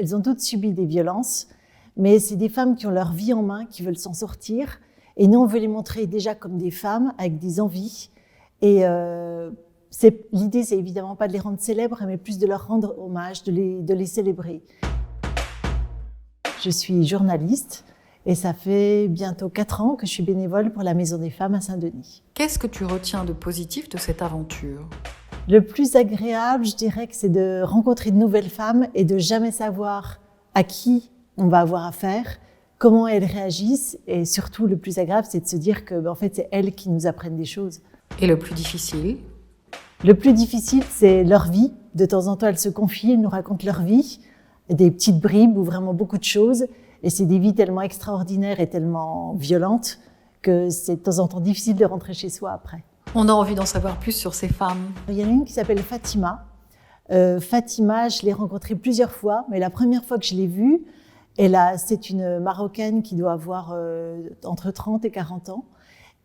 elles ont toutes subi des violences, mais c'est des femmes qui ont leur vie en main, qui veulent s'en sortir. Et nous, on veut les montrer déjà comme des femmes avec des envies. Et l'idée, c'est évidemment pas de les rendre célèbres, mais plus de leur rendre hommage, de les célébrer. Je suis journaliste et ça fait bientôt 4 ans que je suis bénévole pour la Maison des Femmes à Saint-Denis. Qu'est-ce que tu retiens de positif de cette aventure ? Le plus agréable, je dirais que c'est de rencontrer de nouvelles femmes et de jamais savoir à qui on va avoir affaire, comment elles réagissent, et surtout le plus agréable, c'est de se dire que en fait, c'est elles qui nous apprennent des choses. Et le plus difficile ? Le plus difficile, c'est leur vie. De temps en temps, elles se confient, elles nous racontent leur vie, des petites bribes ou vraiment beaucoup de choses. Et c'est des vies tellement extraordinaires et tellement violentes que c'est de temps en temps difficile de rentrer chez soi après. On a envie d'en savoir plus sur ces femmes. Il y en a une qui s'appelle Fatima. Fatima, je l'ai rencontrée plusieurs fois, mais la première fois que je l'ai vue, c'est une Marocaine qui doit avoir entre 30 et 40 ans.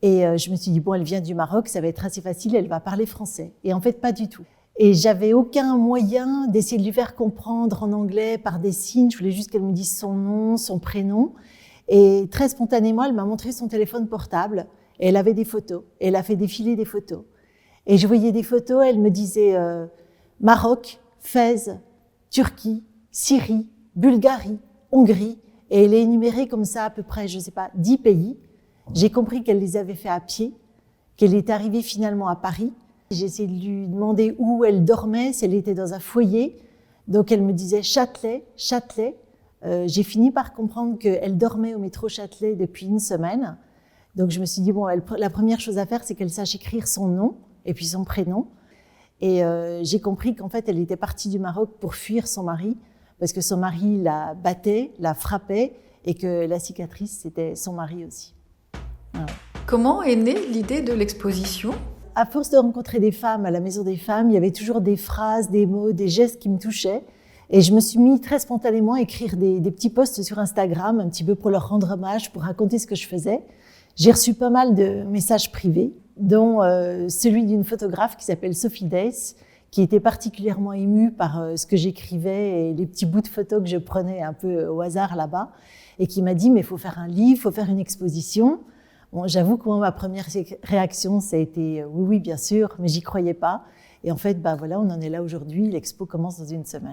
Et je me suis dit, bon, elle vient du Maroc, ça va être assez facile, elle va parler français. Et en fait, pas du tout. Et j'avais aucun moyen d'essayer de lui faire comprendre en anglais par des signes. Je voulais juste qu'elle me dise son nom, son prénom. Et très spontanément, elle m'a montré son téléphone portable. Et elle avait des photos. Et elle a fait défiler des photos. Et je voyais des photos, elle me disait Maroc, Fès, Turquie, Syrie, Bulgarie, Hongrie. Et elle est énumérée comme ça à peu près, je sais pas, 10 pays. J'ai compris qu'elle les avait fait à pied, qu'elle est arrivée finalement à Paris. J'ai essayé de lui demander où elle dormait, si elle était dans un foyer. Donc elle me disait Châtelet, Châtelet. J'ai fini par comprendre qu'elle dormait au métro Châtelet depuis une semaine. Donc je me suis dit, bon, la première chose à faire, c'est qu'elle sache écrire son nom et puis son prénom. Et j'ai compris qu'en fait, elle était partie du Maroc pour fuir son mari, parce que son mari la battait, la frappait, et que la cicatrice, c'était son mari aussi. Voilà. Comment est née l'idée de l'exposition ? À force de rencontrer des femmes à la Maison des Femmes, il y avait toujours des phrases, des mots, des gestes qui me touchaient. Et je me suis mis très spontanément à écrire des petits posts sur Instagram, un petit peu pour leur rendre hommage, pour raconter ce que je faisais. J'ai reçu pas mal de messages privés, dont celui d'une photographe qui s'appelle Sophie Dace, qui était particulièrement émue par ce que j'écrivais et les petits bouts de photos que je prenais un peu au hasard là-bas, et qui m'a dit « mais il faut faire un livre, il faut faire une exposition ». Bon, j'avoue que moi, ma première réaction, ça a été « oui, oui, bien sûr », mais j'y croyais pas. Et en fait, voilà, on en est là aujourd'hui, l'expo commence dans une semaine.